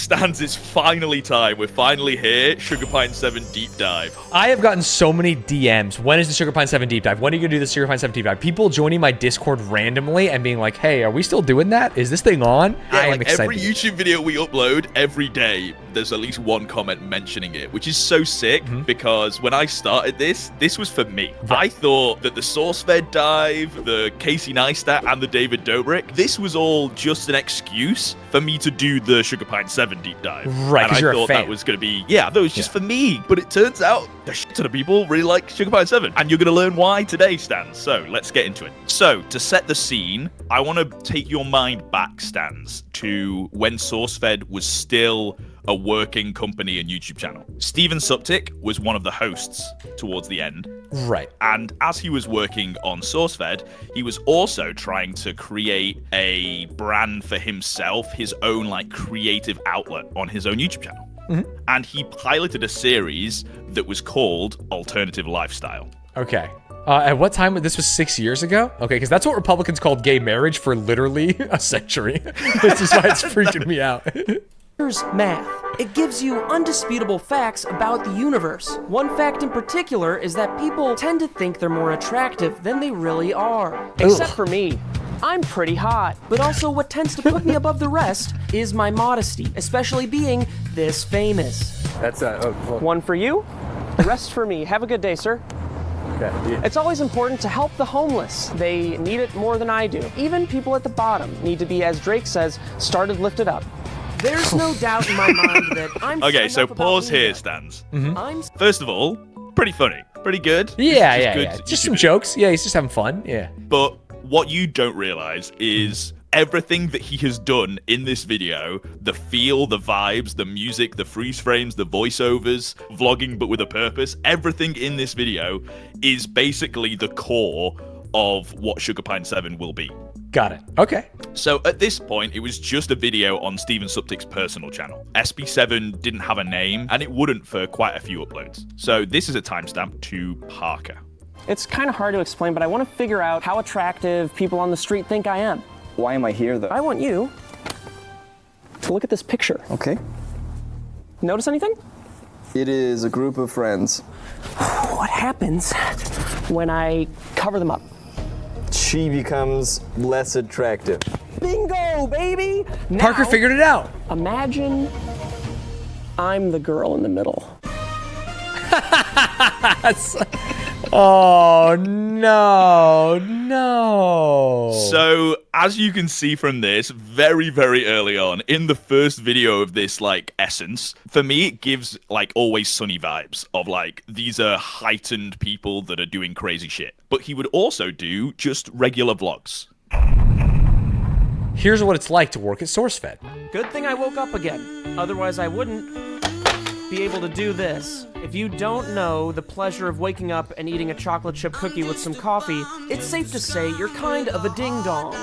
Stanz, it's finally time. We're finally here. Sugar Pine 7 deep dive. I have gotten so many DMs. When is the Sugar Pine 7 deep dive? When are you gonna do the Sugar Pine 7 deep dive? People joining my Discord randomly and being like, hey, are we still doing that? Is this thing on? Yeah, I am like excited. every YouTube video we upload every day, there's at least one comment mentioning it, which is so sick because when I started this was for me. I thought that the SourceFed dive, the Casey Neistat, and the David Dobrik, this was all just an excuse for me to do the Sugar Pine 7 deep dive. Right, and I you're a thought fan. that was going to be, that was just for me. But it turns out a shit ton of people really like Sugar Pine 7. And you're going to learn why today, Stanz. So let's get into it. So to set the scene, I want to take your mind back, Stanz, to when SourceFed was still a working company and YouTube channel. Steven Suptic was one of the hosts towards the end. Right. And as he was working on SourceFed, he was also trying to create a brand for himself, his own like creative outlet on his own YouTube channel. And he piloted a series that was called Alternative Lifestyle. Okay. At what time? This was 6 years ago? Okay, because that's what Republicans called gay marriage for literally a century. This is why it's freaking me out. Here's math. It gives you undisputable facts about the universe. One fact in particular is that people tend to think they're more attractive than they really are. Except for me. I'm pretty hot. But also what tends to put me above the rest is my modesty, especially being this famous. That's One for you, the rest for me. Have a good day, sir. okay. Yeah. It's always important to help the homeless. They need it more than I do. Even people at the bottom need to be, as Drake says, started lifted up. There's no doubt in my mind that I'm Okay, so enough about pause me here, that Stanz. I'm First of all, pretty funny. Pretty good. Yeah. Just some jokes. Yeah, he's just having fun. Yeah. But what you don't realize is everything that he has done in this video, the feel, the vibes, the music, the freeze frames, the voiceovers, vlogging but with a purpose, everything in this video is basically the core of what Sugar Pine 7 will be. Got it. Okay. So at this point, it was just a video on Steven Suptic's personal channel. SB7 didn't have a name, and it wouldn't for quite a few uploads. So this is a timestamp to Parker. It's kind of hard to explain, but I want to figure out how attractive people on the street think I am. Why am I here, though? I want you to look at this picture. Okay. Notice anything? It is a group of friends. What happens when I cover them up? She becomes less attractive. Bingo, baby! Now, Parker figured it out. Imagine I'm the girl in the middle. Oh, no. So, as you can see from this, very, very early on, in the first video of this, like, essence, for me, it gives, like, Always Sunny vibes of, like, these are heightened people that are doing crazy shit. But he would also do just regular vlogs. Here's what it's like to work at SourceFed. Good thing I woke up again. Otherwise, I wouldn't be able to do this. If you don't know the pleasure of waking up and eating a chocolate chip cookie with some coffee, it's safe to say you're kind of a ding-dong.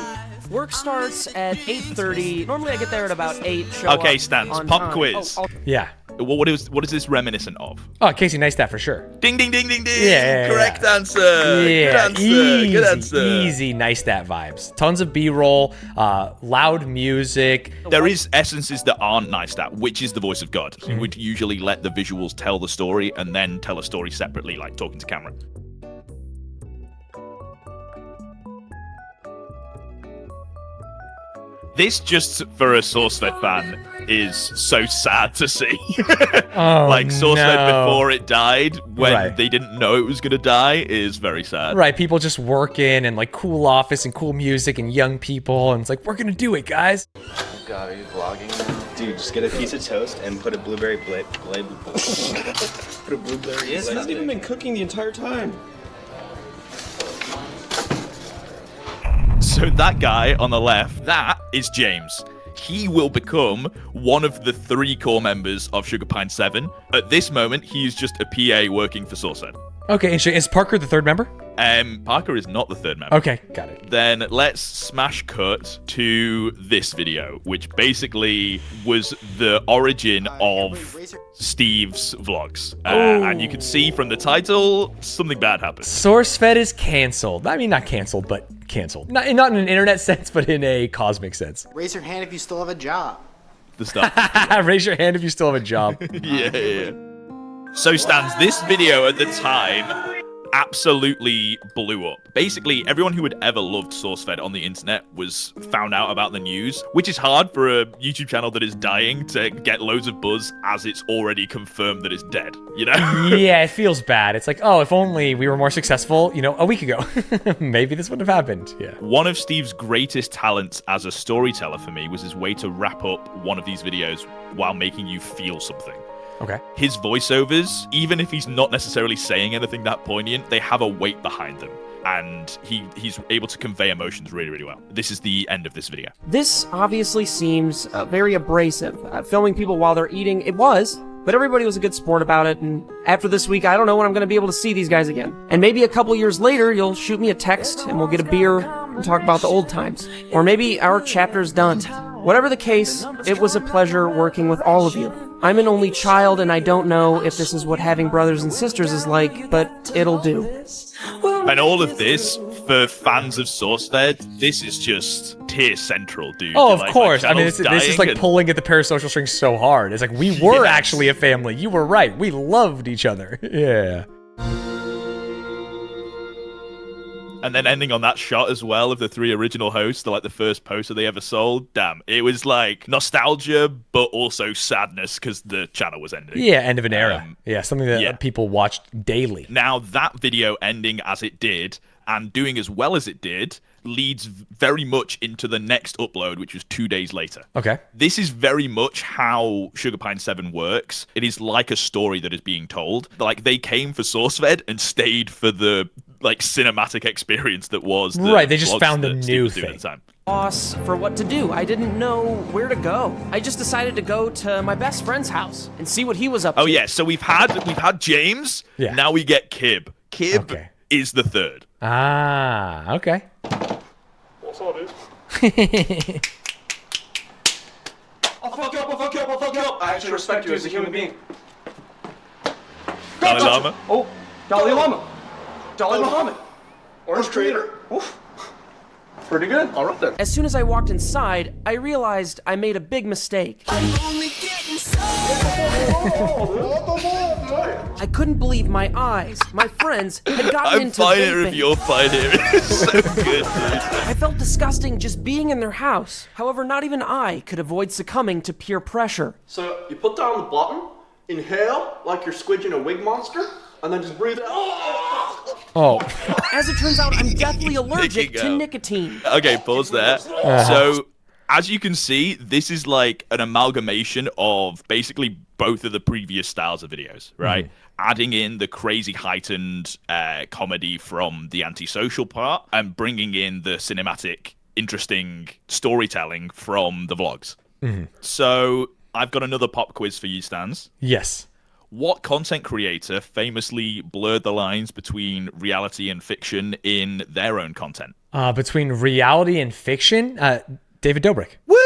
Work starts at 8:30. Normally I get there at about 8. Okay, Stanz, pop quiz. Yeah. What is this reminiscent of? Oh, Casey Neistat for sure. Ding, ding, ding, ding, ding. Yeah. Correct answer. Yeah, Good answer. easy, Good answer. easy Neistat vibes. Tons of B-roll, loud music. There is essences that aren't Neistat, which is the voice of God. He would usually let the visuals tell the story and then tell a story separately, like talking to camera. This, just for a SourceFed fan, is so sad to see. Oh, like, SourceFed no. before it died, when Right. they didn't know it was going to die, is very sad. Right, people just working and like cool office and cool music and young people, and it's like, we're gonna do it, guys. God, are you vlogging now? Dude, just get a piece of toast and put a blueberry blade. Put a blueberry. He hasn't even been cooking the entire time. So that guy on the left, that is James. He will become one of the 3 core members of Sugar Pine 7. At this moment, he is just a PA working for SourceFed. Okay, and is Parker the third member? Parker is not the 3rd member. Okay, got it. Then let's smash cut to this video, which basically was the origin of Steve's vlogs. And you can see from the title, something bad happened. SourceFed is canceled. I mean, not canceled, but canceled. Not in an internet sense, but in a cosmic sense. Raise your hand if you still have a job. the start. Raise your hand if you still have a job. Yeah. So, Stanz, this video at the time absolutely blew up. Basically, everyone who had ever loved SourceFed on the internet was found out about the news, which is hard for a YouTube channel that is dying to get loads of buzz as it's already confirmed that it's dead, you know? Yeah, it feels bad. It's like, oh, if only we were more successful, you know, a week ago. Maybe this wouldn't have happened. Yeah. One of Steve's greatest talents as a storyteller for me was his way to wrap up one of these videos while making you feel something. Okay. His voiceovers, even if he's not necessarily saying anything that poignant, they have a weight behind them. And he's able to convey emotions really, really well. This is the end of this video. This obviously seems very abrasive. Filming people while they're eating, it was, but everybody was a good sport about it, and after this week, I don't know when I'm going to be able to see these guys again. And maybe a couple years later, you'll shoot me a text, and we'll get a beer and talk about the old times. Or maybe our chapter's done. Whatever the case, it was a pleasure working with all of you. I'm an only child, and I don't know if this is what having brothers and sisters is like, but it'll do. And all of this, for fans of SourceFed, this is just tier central, dude. Oh, of Like, course. I mean, channel's this is dying like pulling at the parasocial strings so hard. It's like, we were actually a family. You were right. We loved each other. Yeah. And then ending on that shot as well of the three original hosts, like the first poster they ever sold. Damn, it was like nostalgia, but also sadness because the channel was ending. Yeah, end of an era. Yeah, something that people watched daily. Now, that video ending as it did and doing as well as it did leads very much into the next upload, which was 2 days later. Okay. This is very much how Sugar Pine 7 works. It is like a story that is being told. Like, they came for SourceFed and stayed for the like cinematic experience that was the right. They just vlogs found the that Steve new was doing thing. at the time. Loss for what to do. I didn't know where to go. I just decided to go to my best friend's house and see what he was up to. Oh yeah, so we've had James. Yeah. Now we get Kib. Kib Okay. is the third. Ah, okay. What's up, dude? I'll fuck you up. I actually respect you as a human being. Dalai Lama. Oh, Dalai Lama. Dalai Muhammad. Orange Trader. Oof. Pretty good. All right then. As soon as I walked inside, I realized I made a big mistake. I couldn't believe my eyes. My friends had gotten I'm into fine vaping. if you're fine here. It's so good, dude. I felt disgusting just being in their house. However, not even I could avoid succumbing to peer pressure. So you put down the button, inhale like you're squidging a wig monster, and then just breathe out. Oh. As it turns out, I'm deathly allergic Nicking to out. nicotine. Okay, pause there. So, as you can see, this is like an amalgamation of basically both of the previous styles of videos, right? Adding in the crazy heightened comedy from the antisocial part and bringing in the cinematic, interesting storytelling from the vlogs. So, I've got another pop quiz for you, Stanz. Yes. What content creator famously blurred the lines between reality and fiction in their own content? Between reality and fiction, David Dobrik. Woo!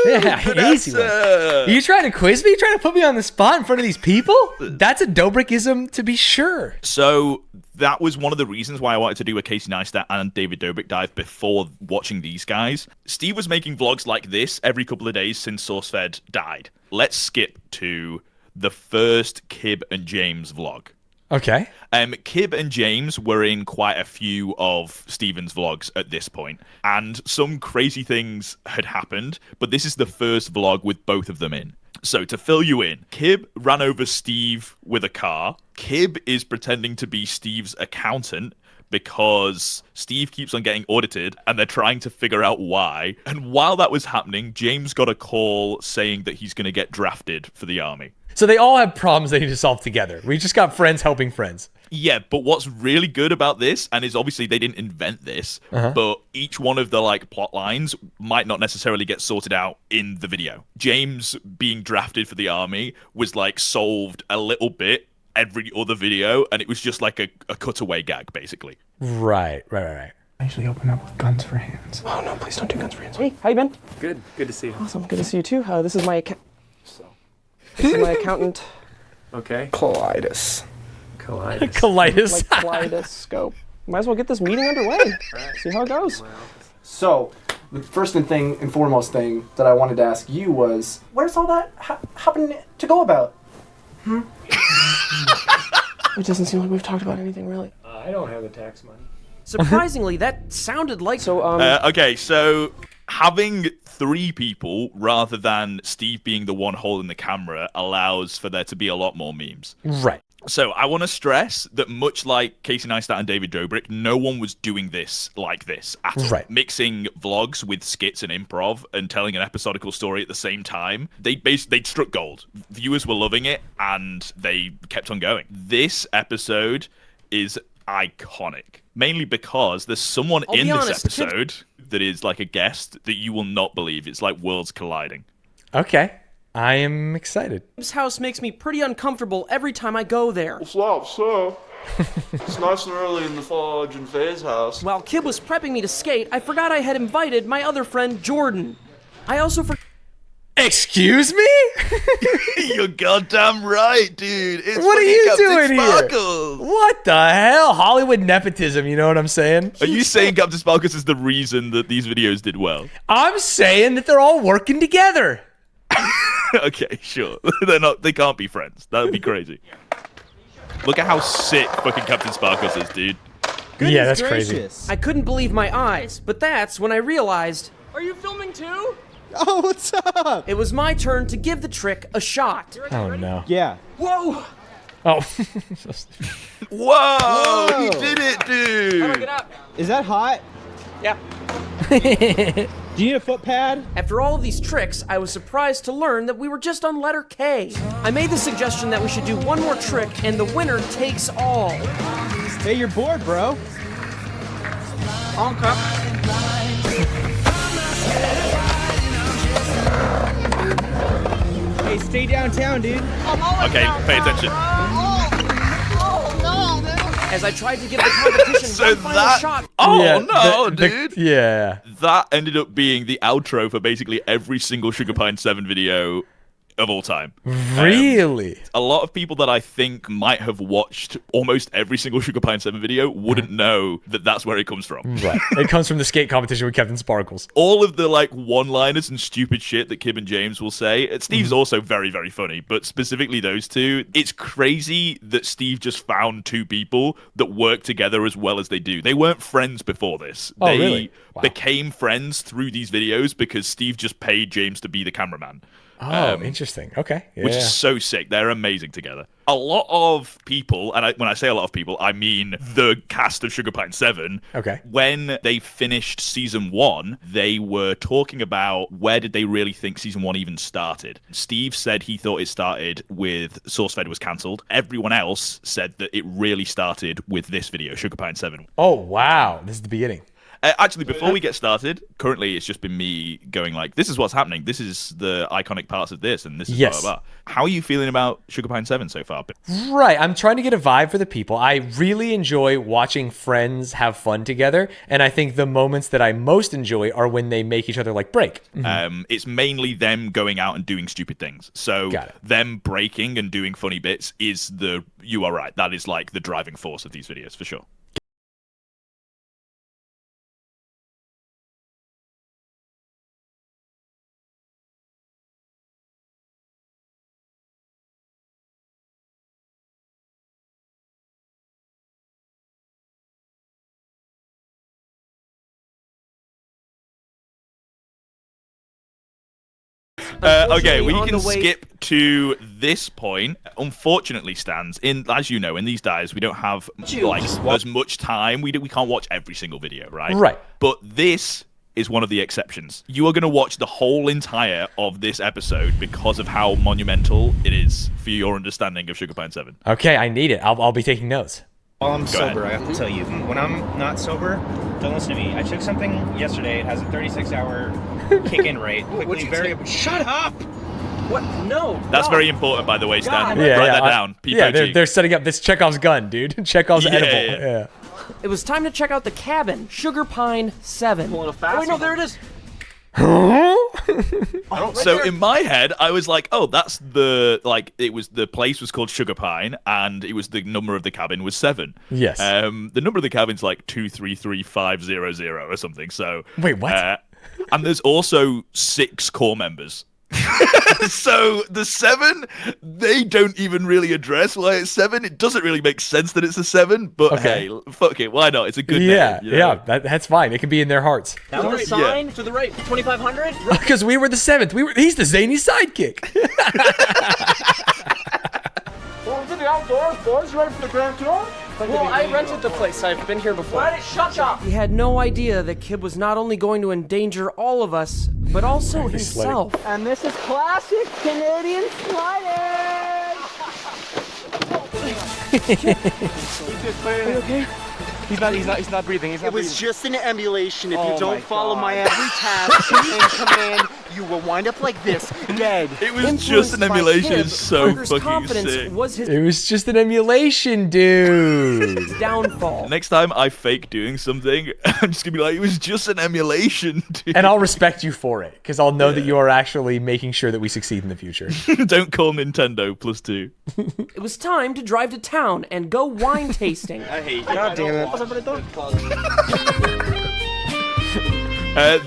Yeah, Good easy one. answer. Are you trying to quiz me? You trying to put me on the spot in front of these people? That's a Dobrikism to be sure. So that was one of the reasons why I wanted to do a Casey Neistat and David Dobrik dive before watching these guys. Steve was making vlogs like this every couple of days since SourceFed died. Let's skip to the first Kib and James vlog. Okay. Kib and James were in quite a few of Steven's vlogs at this point, and some crazy things had happened, but this is the first vlog with both of them in. So to fill you in, Kib ran over Steve with a car. Kib is pretending to be Steve's accountant because Steve keeps on getting audited and they're trying to figure out why. And while that was happening, James got a call saying that he's going to get drafted for the army. So they all have problems they need to solve together. We just got friends helping friends. Yeah, but what's really good about this, and is obviously they didn't invent this, but each one of the like plot lines might not necessarily get sorted out in the video. James being drafted for the army was like solved a little bit every other video, and it was just like a cutaway gag, basically. Right. I usually open up with guns for hands. Oh no, please don't do guns for hands. Hey, how you been? Good to see you. Awesome, good to see you too. This is my This is my accountant. Okay. Colitis. Colitis. Colitis. Kaleidoscope. Might as well get this meeting underway. See how it goes. So, The first and foremost thing that I wanted to ask you was, where's all that happen to go about? It doesn't seem like we've talked about anything really. I don't have the tax money. Surprisingly, that sounded like... Okay, so having 3 people rather than Steve being the one holding the camera allows for there to be a lot more memes. Right. So I want to stress that much like Casey Neistat and David Dobrik, no one was doing this like this at all. Right. Mixing vlogs with skits and improv and telling an episodical story at the same time. They struck gold. Viewers were loving it and they kept on going. This episode is iconic, mainly because there's someone in this episode that is like a guest that you will not believe. It's like worlds colliding. Okay. I am excited. This house makes me pretty uncomfortable every time I go there. So, it's nice and early in the Fudge and Faye's house. While Kib was prepping me to skate, I forgot I had invited my other friend, Jordan. I also forgot... Excuse me? You're goddamn right, dude. It's What are you Captain doing Sparkles. here? What the hell? Hollywood nepotism, you know what I'm saying? Are you saying Captain Sparkles is the reason that these videos did well? I'm saying that they're all working together. Okay, sure. They can't be friends. That would be crazy. Look at how sick fucking Captain Sparkles is, dude. Yeah, that's crazy. I couldn't believe my eyes, but that's when I realized... Are you filming too? Oh, what's up? It was my turn to give the trick a shot. Oh, no. Yeah. Whoa! Oh. Whoa! He did it, dude! Is that hot? Yeah. Do you need a foot pad? After all of these tricks, I was surprised to learn that we were just on letter K. I made the suggestion that we should do one more trick, and the winner takes all. Hey, you're bored, bro. Hey, stay downtown, dude. Okay, pay attention. As I tried to give the competition So one final shot. Oh, Yeah, no, dude. Yeah. That ended up being the outro for basically every single Sugar Pine 7 video of all time. Really? A lot of people that I think might have watched almost every single Sugar Pine 7 video wouldn't know that that's where it comes from. Right. It comes from the skate competition with Captain Sparkles. All of the like one-liners and stupid shit that Kib and James will say. Steve's also very, very funny, but specifically those two, it's crazy that Steve just found 2 people that work together as well as they do. They weren't friends before this. Oh, they really? Wow. became friends through these videos because Steve just paid James to be the cameraman. Oh, interesting. Okay. Yeah. Which is so sick. They're amazing together. A lot of people, and when I say a lot of people, I mean the cast of Sugar Pine 7. Okay. When they finished season 1, they were talking about where did they really think season 1 even started. Steve said he thought it started with SourceFed was cancelled. Everyone else said that it really started with this video, Sugar Pine 7. Oh, wow. This is the beginning. Actually, before we get started, currently it's just been me going like, this is what's happening. This is the iconic parts of this, and this is blah, blah, blah. How are you feeling about Sugar Pine 7 so far? Right. I'm trying to get a vibe for the people. I really enjoy watching friends have fun together, and I think the moments that I most enjoy are when they make each other like break. It's mainly them going out and doing stupid things. So them breaking and doing funny bits is you are right. That is like the driving force of these videos for sure. Okay, we can skip to this point. Unfortunately, Stanz, as you know, in these days, we don't have like as much time. We can't watch every single video, right? Right. But this is one of the exceptions. You are going to watch the whole entire of this episode because of how monumental it is for your understanding of Sugar Pine 7. Okay, I need it. I'll be taking notes. While I'm sober, I have to tell you, when I'm not sober, don't listen to me. I took something yesterday. It has a 36-hour kick-in rate. Shut up! What? No. That's very important, by the way, Stan. Yeah, Write that down. Yeah, they're setting up this Chekhov's gun, dude. Chekhov's edible. Yeah. It was time to check out the cabin, Sugar Pine 7. Pulling a fast wait, no, there it is. So in my head, I was like, oh, that's the place was called Sugar Pine, and it was the number of the cabin was 7. Yes. The number of the cabin's like 233500 or something. So wait, what? And there's also 6 core members. So the 7, they don't even really address why it's 7. It doesn't really make sense that it's a 7, but hey, fuck it, why not? It's a good name. You know? That's fine. It can be in their hearts. That was a sign to the right, 2,500. Because we were the 7th. He's the zany sidekick. Well, to the outdoors, boys. Ready for the grand tour? Well, I rented the place. I've been here before. Shut up! He had no idea that Kid was not only going to endanger all of us, but also himself. And this is classic Canadian sliding. Okay. He's not breathing. It was just an emulation. If you don't follow my every task and command, you will wind up like this, dead. It was just an emulation. It's so fucking sick. Was his It was just an emulation, dude. downfall. Next time I fake doing something, I'm just gonna be like, it was just an emulation, dude. And I'll respect you for it, because I'll know that you are actually making sure that we succeed in the future. Don't call Nintendo +2. It was time to drive to town and go wine tasting. I hate you. God damn it.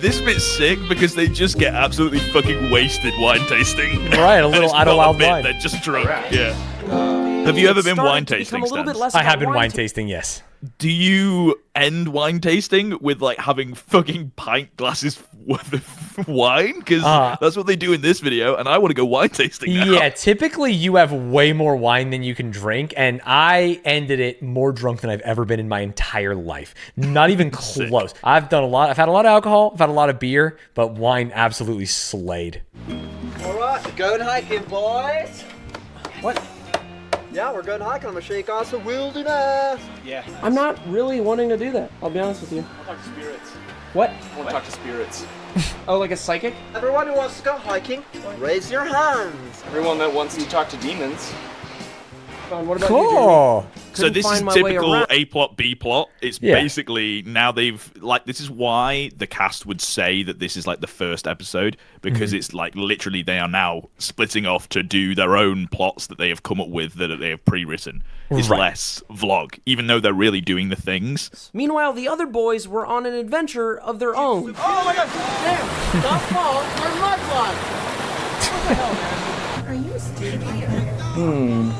This bit's sick because they just get absolutely fucking wasted wine tasting. Right, a little It's Idaho not a Wild bit, wine. They're just drunk. Yeah. Have you ever been wine Started to become tasting, a little bit Stanz? less I about have been wine ta- tasting, yes. Do you end wine tasting with like having fucking pint glasses worth of wine? Because that's what they do in this video, and I want to go wine tasting now. Yeah, typically you have way more wine than you can drink, and I ended it more drunk than I've ever been in my entire life. Not even close. I've had a lot of alcohol, I've had a lot of beer, but wine absolutely slayed. All right, going hiking, boys. What? Yeah, we're going hiking. I'm gonna show you guys the wilderness. Yeah. I'm not really wanting to do that. I'll be honest with you. I'll talk to spirits. What? I want to talk to spirits. Oh, like a psychic? Everyone who wants to go hiking, raise your hands. Everyone that wants to talk to demons. What about you, Cool. So this is find my way typical around. A plot, B plot. It's Yeah. basically now they've like this is why the cast would say that this is like the first episode because it's like literally they are now splitting off to do their own plots that they have come up with that they have pre-written. It's Right. less vlog, even though they're really doing the things. Meanwhile, the other boys were on an adventure of their own. Oh my God! Damn! Stop fall! We're mudslide. Are you stupid?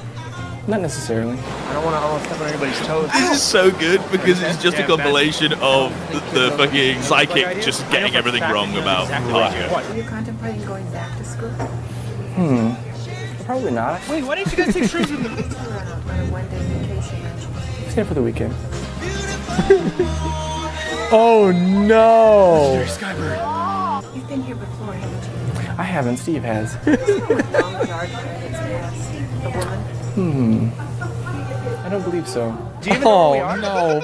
Not necessarily. I don't want to step on anybody's toes. This is so good because it's just a compilation of the fucking psychic just getting everything wrong about Parker. Are you contemplating going back to school? Probably not. Wait, why didn't you guys take shrooms with me? On a one-day vacation. Stay for the weekend. Oh no! You've been here before, haven't you? I haven't. Steve has. Long dark its past. A woman. I don't believe so. Oh no,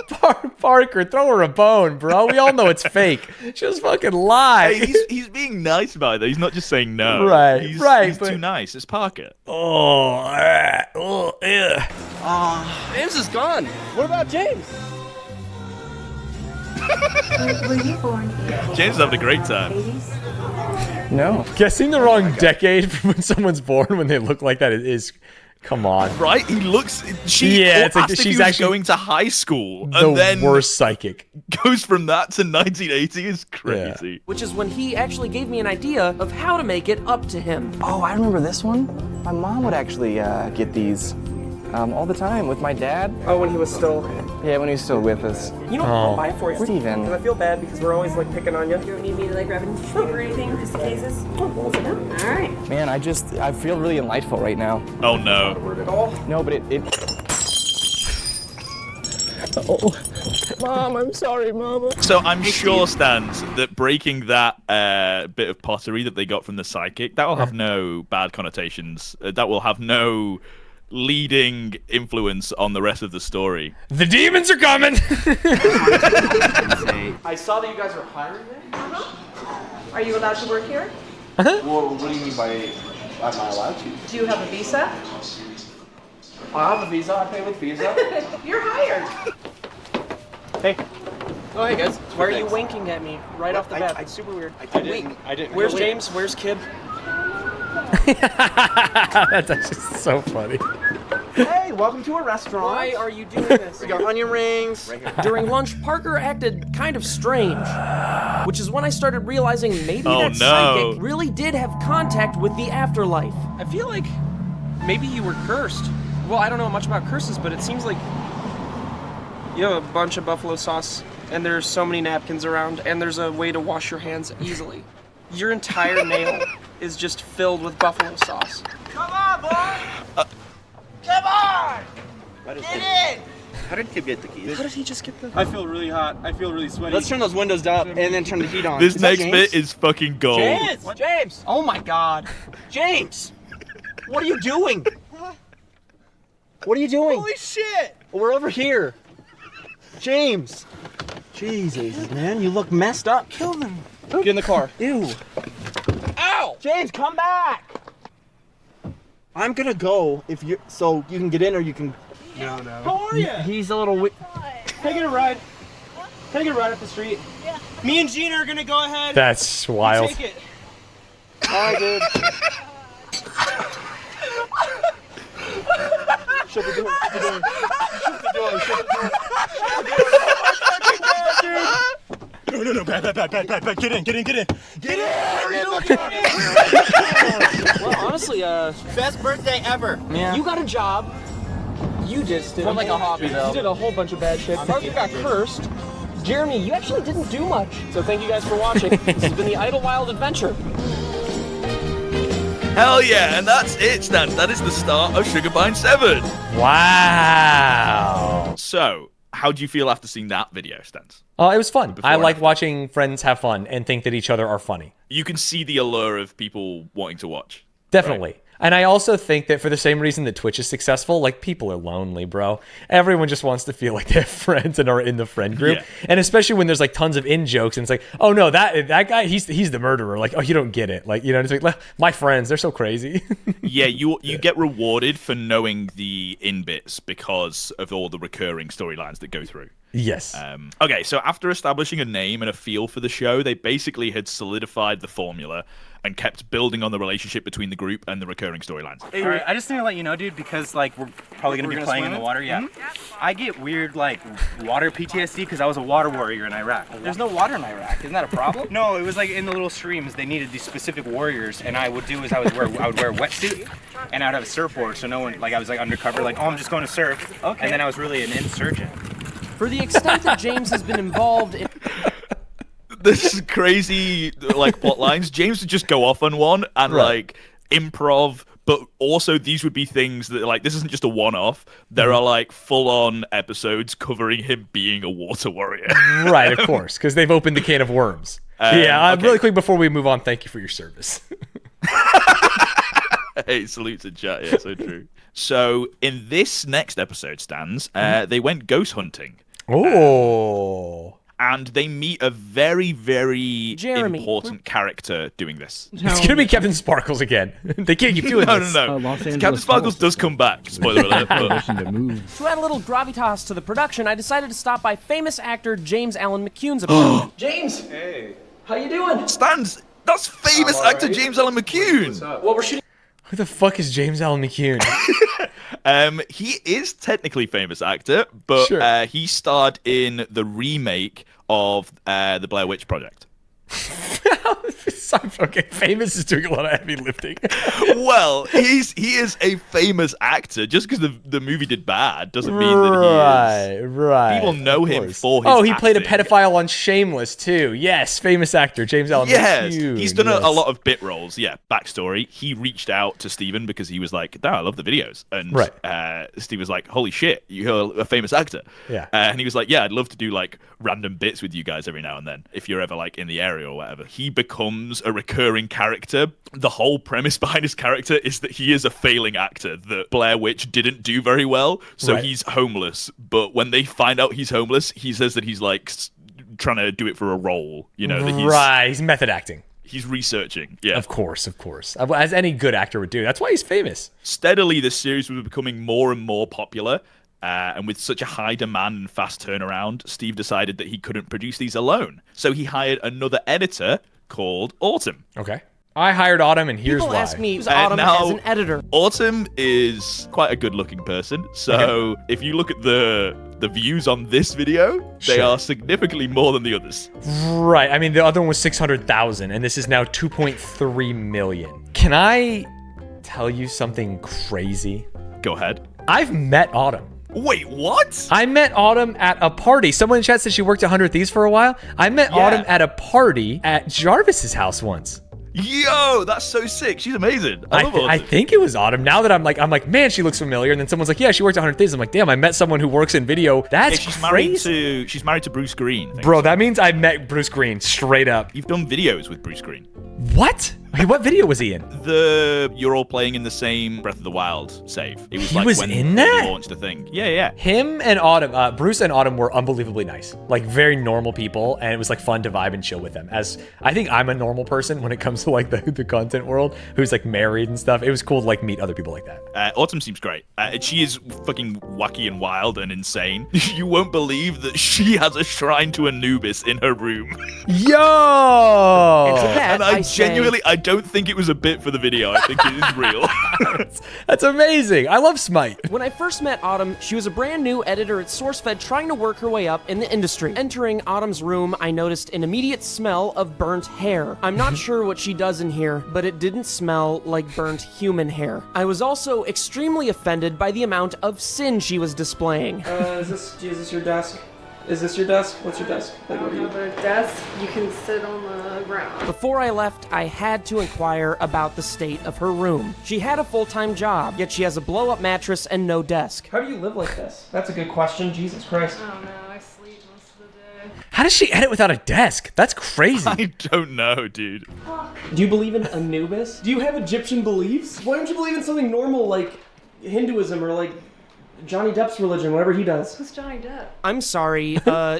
Parker, throw her a bone, bro. We all know it's fake. Just fucking lie. Hey, he's being nice about it though. He's not just saying no. Right, He's but- too nice. It's Parker. James is gone. What about James? Were you born here? James is having a great time. 80s? No. Guessing the wrong decade from when someone's born when they look like that is, come on. Right? He looks. She Yeah, it's like asked if she's he was actually going to high school, The and then worst psychic. goes from that to 1980 is crazy. Which is when he actually gave me an idea of how to make it up to him. Oh, I remember this one. My mom would actually get these all the time with my dad. Oh, when he was still... Yeah, when he was still with us. You know, I'll buy it for you. Steven. Because I feel bad because we're always like picking on you. You don't need me to like grab a tissue or anything, just in cases? All right. Man, I feel really delightful right now. Oh no. No, but it Oh, Mom, I'm sorry, Mama. So I'm sure, Stanz, that breaking that bit of pottery that they got from the psychic, that will have no bad connotations. That will have no leading influence on the rest of the story. The demons are coming! I saw that you guys are hiring them. Are you allowed to work here? Well, what do you mean by am I allowed to? Do you have a visa? I have a visa. I pay with Visa. You're hired. Hey. Oh, hey guys. Why are you winking at me right off the bat? It's super weird. I didn't. Where's James? Where's Kid? That's actually so funny. Hey, welcome to a restaurant. Why are you doing this? We got onion rings. During lunch, Parker acted kind of strange, which is when I started realizing maybe Oh, that no. psychic really did have contact with the afterlife. I feel like maybe you were cursed. Well, I don't know much about curses, but it seems like you have a bunch of buffalo sauce, and there's so many napkins around, and there's a way to wash your hands easily. Your entire nail is just filled with buffalo sauce. Come on, boy! Come on! Get in! How did Kip get the keys? How did he just get the... I feel really hot. I feel really sweaty. Let's turn those windows up and then turn the heat on. This Is that next James? bit is fucking gold. James! James! Oh my god. James! What are you doing? What are you doing? Holy shit! We're over here. James! Jesus, man, you look messed up. Kill them. Get in the car. Ew. Ow! James, come back! I'm gonna go if you so you can get in or you can. No. How are you? He's a little. Taking a ride. Taking a ride up the street. Yeah. Me and Gina are gonna go ahead. That's wild. Take it. All right, dude. Shut the door. Shut the door. Shut the door. Shut the door. Shut the door. No, bad. Get in. Get in. Well, honestly, Best birthday ever. yeah. You got a job. You just did. More like a hobby, though. You did a whole bunch of bad shit. Parker got cursed. Jeremy, you actually didn't do much. So thank you guys for watching. This has been the Idlewild Adventure. Hell yeah, and that's it, Stan. That is the start of Sugarpine 7. Wow. So, how do you feel after seeing that video, Stans? Oh, it was fun. Before I and like after. watching friends have fun and think that each other are funny. You can see the allure of people wanting to watch. Definitely. And I also think that for the same reason that Twitch is successful, like, people are lonely, bro. Everyone just wants to feel like they have friends and are in the friend group. Yeah. And especially when there's like tons of in-jokes and it's like, oh no, that guy, he's the murderer. Like, oh, you don't get it. Like, you know, it's like, my friends, they're so crazy. Yeah, you get rewarded for knowing the in-bits because of all the recurring storylines that go through. Yes. Okay, so after establishing a name and a feel for the show, they basically had solidified the formula and kept building on the relationship between the group and the recurring storylines. All right, I just need to let you know, dude, because like we're probably gonna be playing in the water. Yeah. I get weird like water PTSD because I was a water warrior in Iraq. There's no water in Iraq. Isn't that a problem? No, it was like in the little streams. They needed these specific warriors, and I would do is I would wear a wetsuit, and I'd have a surfboard, so no one like I was like undercover, like oh I'm just going to surf. Okay. And then I was really an insurgent. For the extent that James has been involved in... This is crazy, like, plot lines. James would just go off on one and, like, improv, but also these would be things that, like, this isn't just a one-off. There are, like, full-on episodes covering him being a water warrior. Right, of course, because they've opened the can of worms. Okay. Really quick before we move on, thank you for your service. Hey, salute to chat. Yeah, so true. So, in this next episode, Stans, they went ghost hunting. Oh. And they meet a very, very Jeremy. important character doing this. It's going to be Captain Sparkles again. They can't keep doing this. No. Captain Sparkles does come back. Spoiler alert. But... To add a little gravitas to the production, I decided to stop by famous actor James Allen McCune's apartment. James. Hey. How you doing? Stans, that's famous actor James Allen McCune. Well, we're shooting. Who the fuck is James Allen McCune? He is technically a famous actor, but Sure. he starred in the remake of the Blair Witch Project. Okay, famous is doing a lot of heavy lifting. Well, he is a famous actor. Just because the movie did bad doesn't mean that he is. Right. People know him course. for his Oh, he played a acting. pedophile on Shameless too. Yes, famous actor James Allen Yes, McCune. he's done Yes. a lot of bit roles. Yeah, backstory. He reached out to Steven because he was like, "No, I love the videos." And Steve was like, "Holy shit, you're a famous actor." Yeah. And he was like, "Yeah, I'd love to do like random bits with you guys every now and then if you're ever like in the area or whatever." He becomes a recurring character. The whole premise behind his character is that he is a failing actor that Blair Witch didn't do very well, so Right. he's homeless. But when they find out he's homeless, he says that he's like trying to do it for a role. You know, that he's method acting. He's researching. Yeah. Of course. As any good actor would do. That's why he's famous. Steadily, this series was becoming more and more popular. And with such a high demand and fast turnaround, Steve decided that he couldn't produce these alone. So he hired another editor called Autumn. Okay. I hired Autumn, and here's People why. ask me who's Autumn now- as an editor. Autumn is quite a good-looking person, so if you look at the views on this video, they Sure. are significantly more than the others. Right. I mean, the other one was 600,000, and this is now 2.3 million. Can I tell you something crazy? Go ahead. I've met Autumn. Wait, what? I met Autumn at a party. Someone in chat said she worked at 100 Thieves for a while. I met Autumn at a party at Jarvis's house once. Yo, that's so sick. She's amazing. I love I Autumn. think it was Autumn. Now that I'm like, man, she looks familiar. And then someone's like, yeah, she worked at 100 Thieves. I'm like, damn, I met someone who works in video. That's she's crazy. she's married to Bruce Green. Bro, that means I met Bruce Green straight up. You've done videos with Bruce Green. What? Hey, what video was he in? You're all playing in the same Breath of the Wild save. It was He like was when in they that? launched a thing. Yeah. Him and Autumn, Bruce and Autumn were unbelievably nice. Like very normal people, and it was like fun to vibe and chill with them. As I think I'm a normal person when it comes to like the content world, who's like married and stuff. It was cool to like meet other people like that. Autumn seems great. She is fucking wacky and wild and insane. You won't believe that she has a shrine to Anubis in her room. Yo! And to that, And I say- genuinely, I don't think it was a bit for the video. I think it is real. That's amazing. I love Smite. When I first met Autumn, she was a brand new editor at SourceFed trying to work her way up in the industry. Entering Autumn's room, I noticed an immediate smell of burnt hair. I'm not sure what she does in here, but it didn't smell like burnt human hair. I was also extremely offended by the amount of sin she was displaying. Is this your desk? Is this your desk? What's your desk? Like, what do you... Another desk, you can sit on the ground. Before I left, I had to inquire about the state of her room. She had a full-time job, yet she has a blow-up mattress and no desk. How do you live like this? That's a good question. Jesus Christ. I don't know, I sleep most of the day. How does she edit without a desk? That's crazy. I don't know, dude. Do you believe in Anubis? Do you have Egyptian beliefs? Why don't you believe in something normal like Hinduism or like Johnny Depp's religion, whatever he does? Who's Johnny Depp? I'm sorry,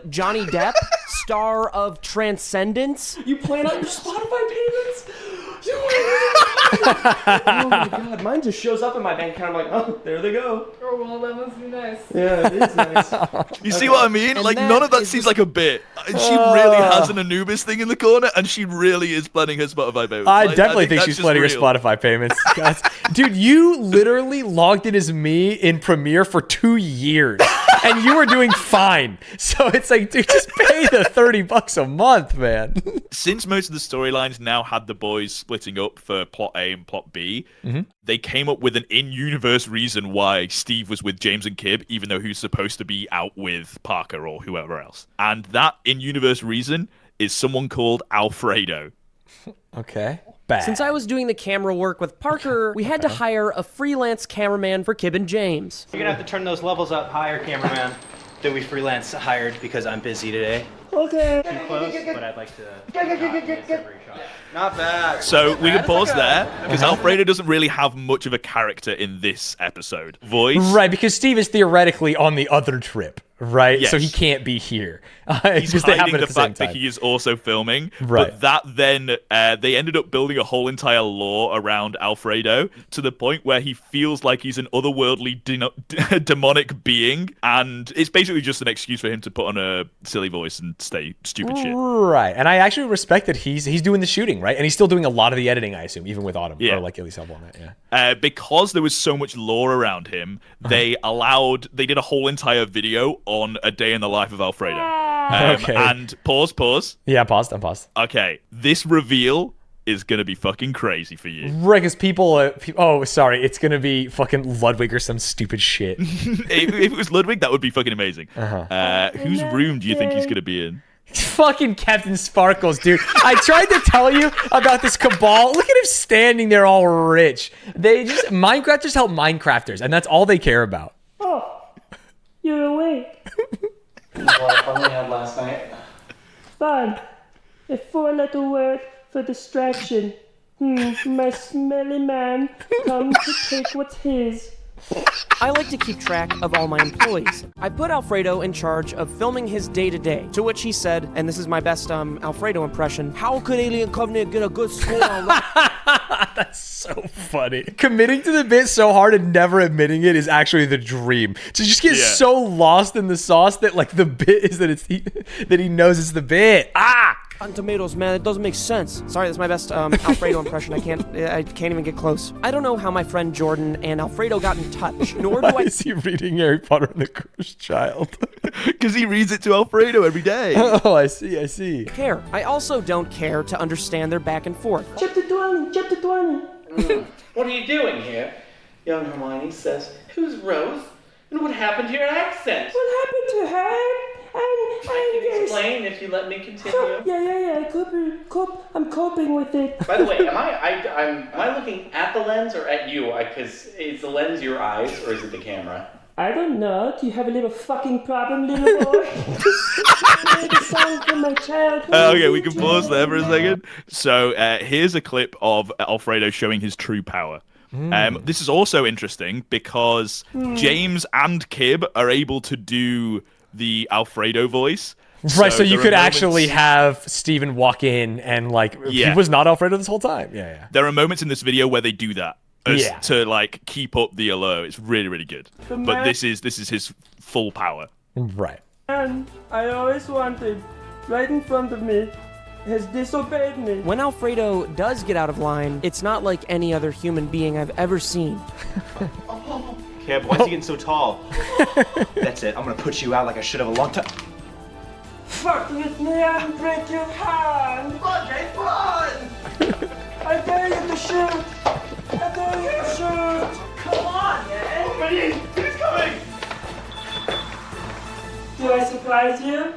Johnny Depp, star of Transcendence? You plan out your Spotify payments? Oh my god, mine just shows up in my bank account. I'm like, oh, there they go. Oh, well, that must be nice. Yeah, it is nice. You see what I mean? And Like, that none of that is seems like a bit. She really has an Anubis thing in the corner, and she really is planning her Spotify payments. I Like, definitely think that's she's just splitting her real. Spotify payments. Guys, dude, you literally logged in as me in Premiere for 2 years, and you were doing fine. So it's like, dude, just pay the $30 a month, man. Since most of the storylines now had the boys splitting up for plot A and plot B, they came up with an in-universe reason why Steve was with James and Kib, even though he was supposed to be out with Parker or whoever else. And that in-universe reason is someone called Alfredo. Okay. Bad. Since I was doing the camera work with Parker, we had to hire a freelance cameraman for Kib and James. You're gonna have to turn those levels up higher, cameraman. That we freelance hired because I'm busy today. Okay. Too close, but I'd like to not miss every shot. Not bad. So we can pause there, because Alfredo doesn't really have much of a character in this episode. Voice. Right, because Steve is theoretically on the other trip, right? So Yes. he can't be here. He's because they hiding happen the at the same fact that time. he is also filming. Right. But that then, they ended up building a whole entire lore around Alfredo to the point where he feels like he's an otherworldly demonic being. And it's basically just an excuse for him to put on a silly voice and say stupid shit. Right, and I actually respect that he's doing the shooting, right? And he's still doing a lot of the editing, I assume, even with Autumn. Yeah. Or like at least help on that, yeah. Because there was so much lore around him, they did a whole entire video on a day in the life of Alfredo. Okay. And pause. Yeah, I'm paused. Okay, this reveal is gonna be fucking crazy for you. Right, because people, oh, sorry, it's gonna be fucking Ludwig or some stupid shit. if it was Ludwig, that would be fucking amazing. Whose room do you think he's gonna be in? Fucking Captain Sparkles, dude. I tried to tell you about this cabal. Look at him standing there all rich. Minecrafters help Minecrafters, and that's all they care about. Oh, you're awake. What fun we had last night. Fun. A four-letter word for distraction. My smelly man come to take what's his. I like to keep track of all my employees. I put Alfredo in charge of filming his day-to-day, to which he said, and this is my best Alfredo impression, how could Alien Covenant get a good score on that? That's so funny. Committing to the bit so hard and never admitting it is actually the dream. To just get so lost in the sauce that like the bit is that that he knows it's the bit. Rotten Tomatoes, man, it doesn't make sense. Sorry, that's my best Alfredo impression. I can't even get close. I don't know how my friend Jordan and Alfredo got in touch, nor do Why is he reading Harry Potter and the Cursed Child? Because he reads it to Alfredo every day. Oh, I see. care. I also don't care to understand their back and forth. Chapter 20, chapter 20. What are you doing here? Young Hermione says, "Who's Rose? And what happened to your accent?" What happened to her? I can explain if you let me continue. Yeah. I'm coping with it. By the way, am I looking at the lens or at you? Because is the lens your eyes or is it the camera? I don't know. Do you have a little fucking problem, little boy? The song from my childhood. Okay, we can pause there for a second. So here's a clip of Alfredo showing his true power. This is also interesting because James and Kib are able to do the Alfredo voice. Right, so you there could are moments- actually have Steven walk in and he was not Alfredo this whole time. Yeah. There are moments in this video where they do that to like keep up the allure. It's really, really good. But this is his full power. Right. And I always wanted, right in front of me, has disobeyed me. When Alfredo does get out of line, it's not like any other human being I've ever seen. Kib, why is he getting so tall? That's it. I'm gonna put you out like I should have a long time. Fuck with me and break your hand. Okay, fun. I dare you to shoot. I dare you to shoot. Come on, man. He's coming. Do I surprise you?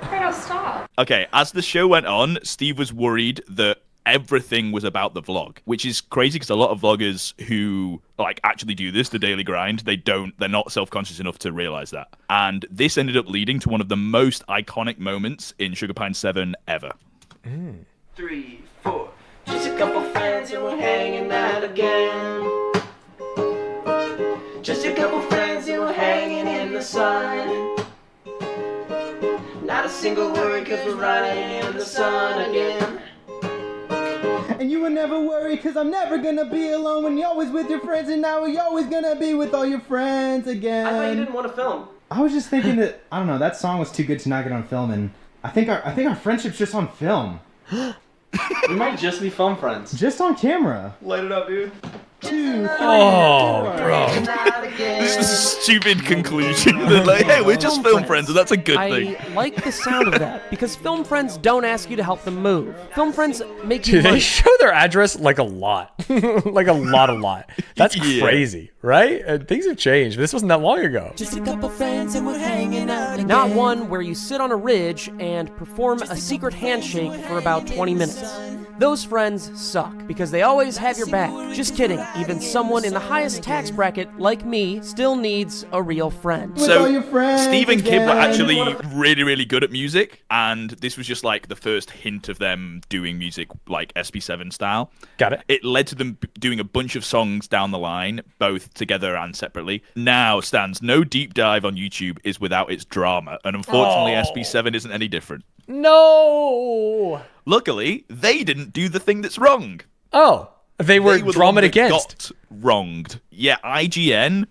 Alfredo, stop. Okay, as the show went on, Steve was worried that everything was about the vlog, which is crazy because a lot of vloggers who like actually do this, the daily grind, they're not self-conscious enough to realize that. And this ended up leading to one of the most iconic moments in Sugar Pine 7 ever. 3, 4. Just a couple friends and we're hanging out again. Just a couple friends and we're hanging in the sun. Not a single word cause we're riding in the sun again. And you will never worry, cause I'm never gonna be alone when you're always with your friends, and now you're always gonna be with all your friends again. I thought you didn't want to film. I was just thinking that, I don't know, that song was too good to not get on film, and I think our friendship's just on film. We might just be film friends. Just on camera. Light it up, dude. 2, 3, Oh, 4. bro. This is a stupid conclusion. They're like, hey, we're just film friends, and that's a good thing. I like the sound of that because film friends don't ask you to help them move. Film friends make you Dude, they money. show their address like a lot. Like a lot. That's Yeah. crazy, right? Things have changed. This wasn't that long ago. Just a couple friends and we're hanging out again. Not one where you sit on a ridge and perform a secret handshake for about 20 minutes. Those friends suck because they always have your back. Just kidding. Even someone in the highest tax bracket, like me, still needs a real friend. With all your So friends Steve and Kib were again. actually really, really good at music, and this was just like the first hint of them doing music like SB7 style. Got it. It led to them doing a bunch of songs down the line, both together and separately. Now, Stanz, no deep dive on YouTube is without its drama, and unfortunately SB7 isn't any different. No. Luckily, they didn't do the thing that's wrong. Oh, they were They were the drama one that against. got wronged. Yeah, IGN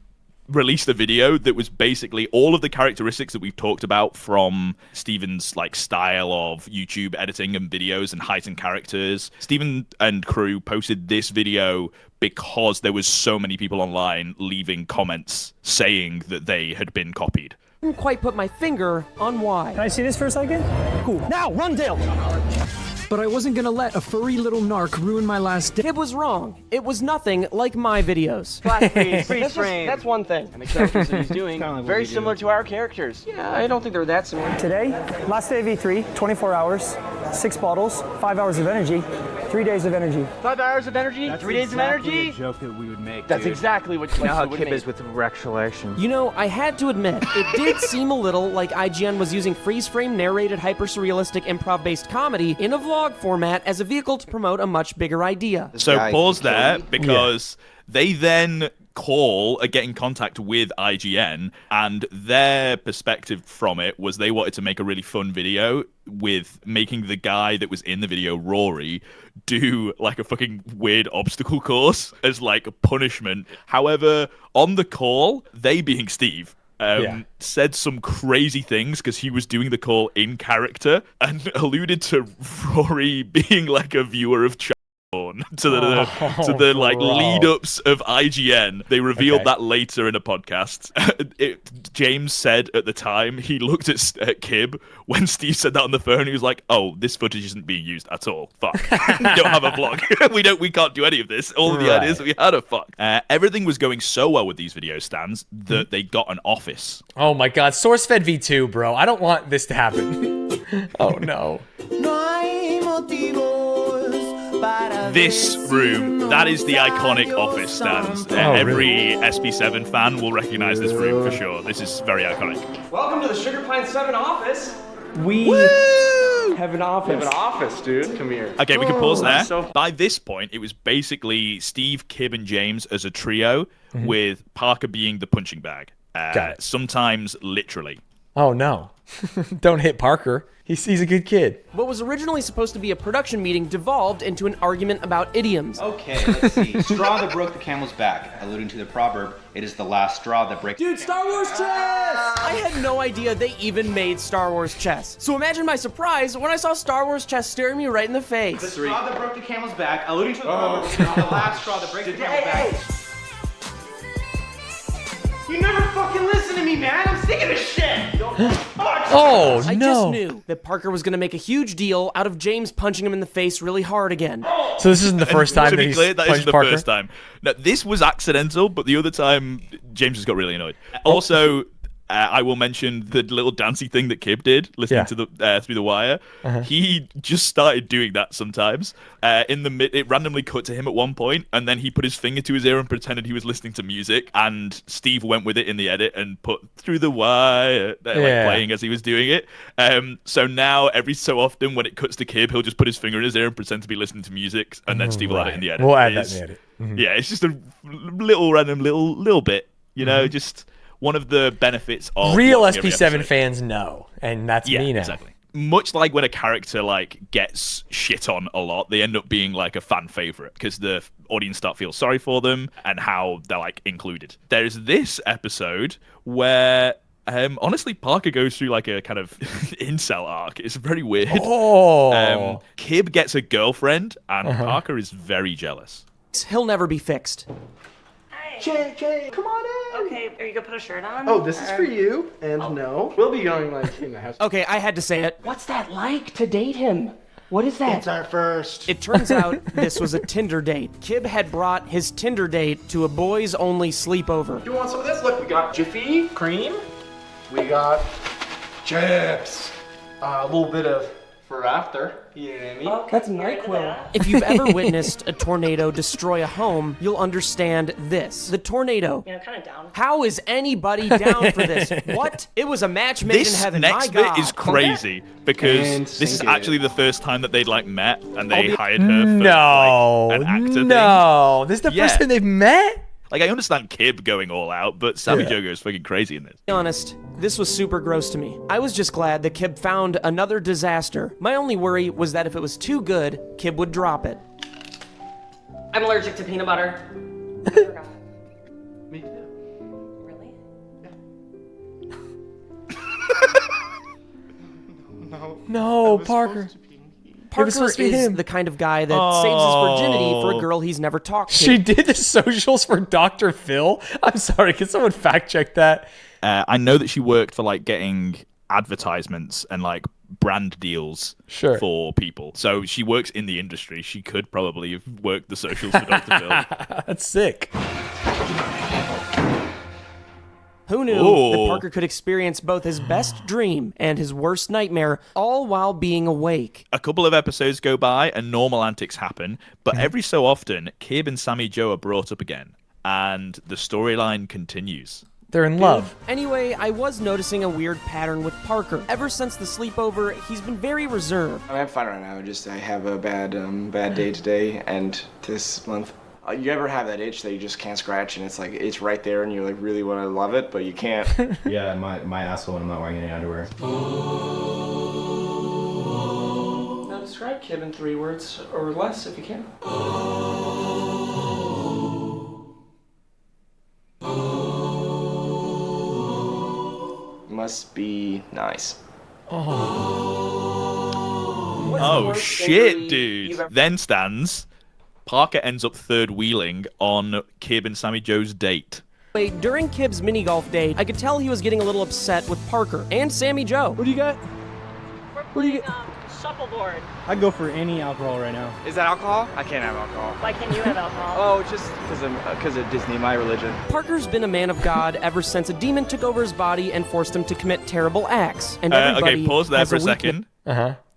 released a video that was basically all of the characteristics that we've talked about from Steven's like style of YouTube editing and videos and heightened characters. Steven and crew posted this video because there was so many people online leaving comments saying that they had been copied. Didn't quite put my finger on why. Can I see this for a second? Cool. Now, run, Dale! But I wasn't gonna let a furry little narc ruin my last day. Kib was wrong. It was nothing like my videos. Flash freeze, freeze That's frame. that's one thing. And the characters that he's doing, very similar to our characters. Yeah, I don't think they're that similar. Today, last day of E3, 24 hours, 6 bottles, 5 hours of energy, 3 days of energy. 5 hours of energy, 3 days of energy. Joke that we would make. That's exactly what you How would Kib make. is with recollection. You know, I had to admit, it did seem a little like IGN was using freeze-frame narrated hyper-surrealistic improv-based comedy in a vlog format as a vehicle to promote a much bigger idea. So guy pause killed there me. because they then get in contact with IGN, and their perspective from it was they wanted to make a really fun video with making the guy that was in the video, Rory, do like a fucking weird obstacle course as like a punishment. However, on the call, they being Steve, said some crazy things because he was doing the call in character and alluded to Rory being like a viewer of to the like lead ups of IGN. They revealed that later in a podcast. James said at the time he looked at Kib when Steve said that on the phone. He was like, "Oh, this footage isn't being used at all. Fuck, we don't have a vlog. we can't do any of this. All of the ideas we had are fuck." Everything was going so well with these video stands that they got an office. Oh my god, SourceFed V2, bro. I don't want this to happen. Oh no. This room, that is the iconic office stands. Every SB7 fan will recognize this room for sure. This is very iconic. Welcome to the Sugar Pine 7 office. We have an office. We have an office, dude. Come here. Okay, we can pause there. By this point, it was basically Steve, Kib, and James as a trio, with Parker being the punching bag. Sometimes literally. Oh no. Don't hit Parker. He's a good kid. What was originally supposed to be a production meeting devolved into an argument about idioms. Okay, let's see. Straw that broke the camel's back, alluding to the proverb, it is the last straw that breaks... Dude, Star Wars chess! I had no idea they even made Star Wars chess. So imagine my surprise when I saw Star Wars chess staring me right in the face. The straw that broke the camel's back, alluding to the proverb, it is the last straw that breaks the camel's back. You never fucking listen to me, man. I'm sick of this shit. Oh, no. I just knew that Parker was going to make a huge deal out of James punching him in the face really hard again. So this isn't the first time to that be he's clear, that punched isn't the Parker? first time. No, this was accidental, but the other time, James just got really annoyed. Also, I will mention the little dancey thing that Kib did, listening to the through the wire. He just started doing that sometimes. It randomly cut to him at one point, and then he put his finger to his ear and pretended he was listening to music. And Steve went with it in the edit and put through the wire, like playing as he was doing it. So now every so often, when it cuts to Kib, he'll just put his finger in his ear and pretend to be listening to music, and then Steve will add it in the edit. We'll add that in the edit. Yeah, it's just a little random little bit, you know, just. One of the benefits of real SB7 fans know, and that's me now. Exactly. Much like when a character like gets shit on a lot, they end up being like a fan favorite because the audience start feel sorry for them and how they're like included. There's this episode where honestly, Parker goes through like a kind of incel arc. It's very weird. Kib gets a girlfriend, and Parker is very jealous. He'll never be fixed. Jay, come on in. Okay, are you gonna put a shirt on? Oh, this is for you. And no, we'll be going like in the house. Okay, I had to say it. What's that like to date him? What is that? It's our first. It turns out this was a Tinder date. Kib had brought his Tinder date to a boys-only sleepover. You want some of this? Look, we got Jiffy cream. We got chips. A little bit of for after. You know what I mean? Oh, that's NyQuil. If you've ever witnessed a tornado destroy a home, you'll understand this. The tornado. You know, kind of down. How is anybody down for this? What? It was a match made in heaven. Next My God. bit is crazy because this is actually the first time that they'd like met and they hired her for like, an actor thing. This is the first time they've met? Like, I understand Kib going all out, but Sammy Joe goes fucking crazy in this. To be honest, this was super gross to me. I was just glad that Kib found another disaster. My only worry was that if it was too good, Kib would drop it. I'm allergic to peanut butter. Me too. Really? No, Parker. Parker is the kind of guy that saves his virginity for a girl he's never talked to. She did the socials for Dr. Phil? I'm sorry, can someone fact check that? I know that she worked for like getting advertisements and like brand deals for people. So she works in the industry. She could probably have worked the socials for Dr. Phil. That's sick. Who knew that Parker could experience both his best dream and his worst nightmare, all while being awake? A couple of episodes go by and normal antics happen, but every so often, Kib and Sammy Joe are brought up again, and the storyline continues. They're in love. Anyway, I was noticing a weird pattern with Parker. Ever since the sleepover, he's been very reserved. I'm fine right now. I have a bad day today and this month. You ever have that itch that you just can't scratch, and it's like it's right there, and you like really want to love it, but you can't. Yeah, my asshole when I'm not wearing any underwear. Now describe Kib in 3 words or less if you can. must be nice. Oh shit, dude. Then Stanz. Parker ends up third wheeling on Kib and Sammy Joe's date. During Kib's mini golf day, I could tell he was getting a little upset with Parker and Sammy Joe. What do you got? What do you get? Shuffleboard. I'd go for any alcohol right now. Is that alcohol? I can't have alcohol. Why can't you have alcohol? Oh, just because of Disney, my religion. Parker's been a man of God ever since a demon took over his body and forced him to commit terrible acts. And everybody okay, pause there has for a weakness.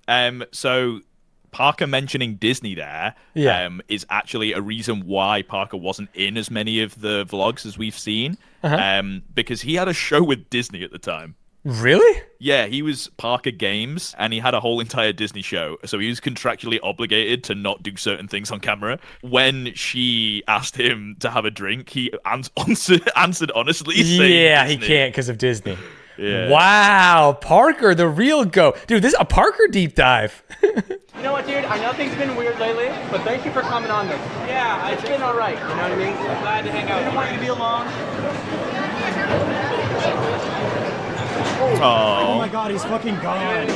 second. So Parker mentioning Disney there is actually a reason why Parker wasn't in as many of the vlogs as we've seen, because he had a show with Disney at the time. Really? Yeah, he was Parker Games, and he had a whole entire Disney show, so he was contractually obligated to not do certain things on camera. When she asked him to have a drink, he answered honestly, saying Yeah, Disney. he can't because of Disney. Yeah. Wow, Parker, the real GOAT. Dude, this is a Parker deep dive. You know what, dude? I know things have been weird lately, but thank you for coming on this. Yeah, it's been all right. You know what I mean? I'm glad to hang out. I didn't want you to be alone. Oh my god, he's fucking gone.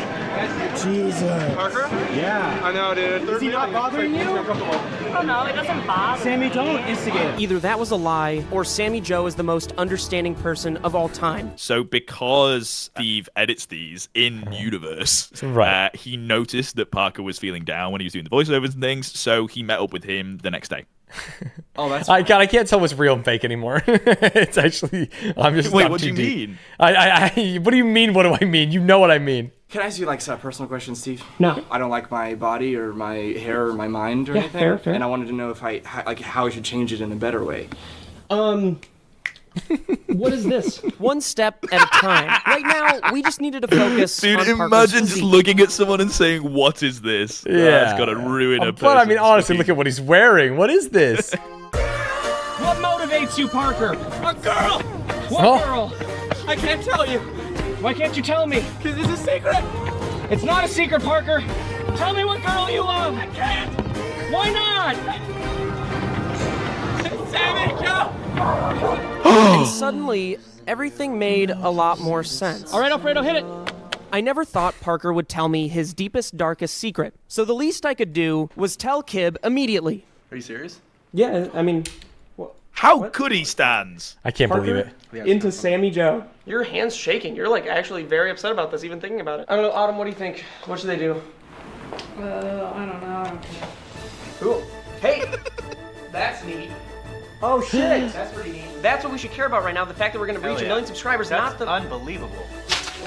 Jesus. Parker? Yeah. I know, dude. Is he not bothering you? Oh no, it doesn't bother Sammy, me. don't instigate him. Either that was a lie, or Sammy Joe is the most understanding person of all time. So because Steve edits these in universe, Right. He noticed that Parker was feeling down when he was doing the voiceovers and things, so he met up with him the next day. Oh, that's. I can't tell what's real and fake anymore. It's actually, I'm just. Wait, I'm what do too you deep. mean? What do you mean? What do I mean? You know what I mean. Can I ask you like a personal question, Steve? No. I don't like my body or my hair or my mind or anything. fair. And I wanted to know if how I should change it in a better way. What is this? One step at a time. Right now, we just needed to focus Dude, on Parker's imagine just physique. looking at someone and saying, "What is this?" Yeah. That's gotta ruin a person. But I mean, honestly, look at what he's wearing. What is this? What motivates you, Parker? A girl! What girl? I can't tell you. Why can't you tell me? Because it's a secret. It's not a secret, Parker. Tell me what girl you love. I can't. Why not? Sammy Joe! And suddenly, everything made a lot more sense. All right, Alfredo, hit it. I never thought Parker would tell me his deepest, darkest secret. So the least I could do was tell Kib immediately. Are you serious? Yeah, I mean... How could he stand? I can't believe it. Into Sammy Joe. Your hand's shaking. You're like actually very upset about this, even thinking about it. I don't know, Autumn, what do you think? What should they do? I don't know. I don't care. Cool. Hey! That's neat. Oh shit! That's pretty neat. That's what we should care about right now, the fact that we're going to reach 1 million subscribers, not the... Unbelievable.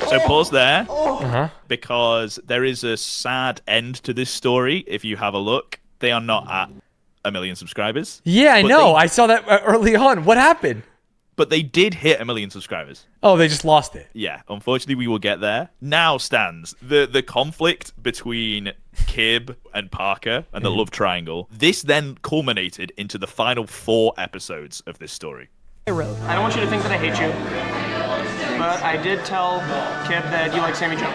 So pause there, Uh-huh. because there is a sad end to this story. If you have a look, they are not at 1 million subscribers. Yeah, I But know. they- I saw that early on. What happened? But they did hit 1 million subscribers. Oh, they just lost it. Yeah, unfortunately, we will get there. Now stands the conflict between Kib and Parker and the love triangle. This then culminated into the final 4 episodes of this story. I don't want you to think that I hate you, but I did tell Kib that you like Sammy Joe.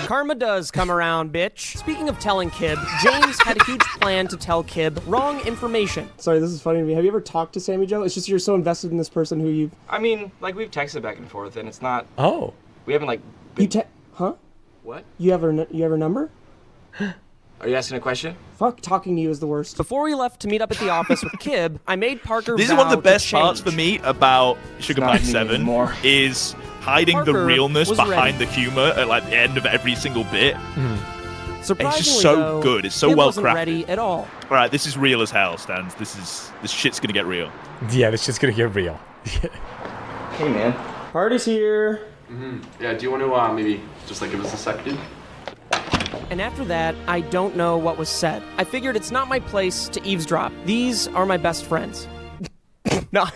Karma does come around, bitch. Speaking of telling Kib, James had a huge plan to tell Kib wrong information. Sorry, this is funny to me. Have you ever talked to Sammy Joe? It's just you're so invested in this person who you... I mean, like we've texted back and forth, and it's not. Oh. We haven't like. Huh? What? You have her number? Are you asking a question? Fuck, talking to you is the worst. Before we left to meet up at the office with Kib, I made Parker This is one of the best parts for me about Sugar Pie 7 is hiding the Parker realness was behind ready. the humor at like the end of every single bit. Surprisingly, It's just so though, good. It's so Kib well wasn't crafted. ready at all. All right, this is real as hell, Stans. This shit's gonna get real. Yeah, this shit's gonna get real. Hey, man. Party's here. Yeah, do you want to maybe just like give us a second? And after that, I don't know what was said. I figured it's not my place to eavesdrop. These are my best friends. No,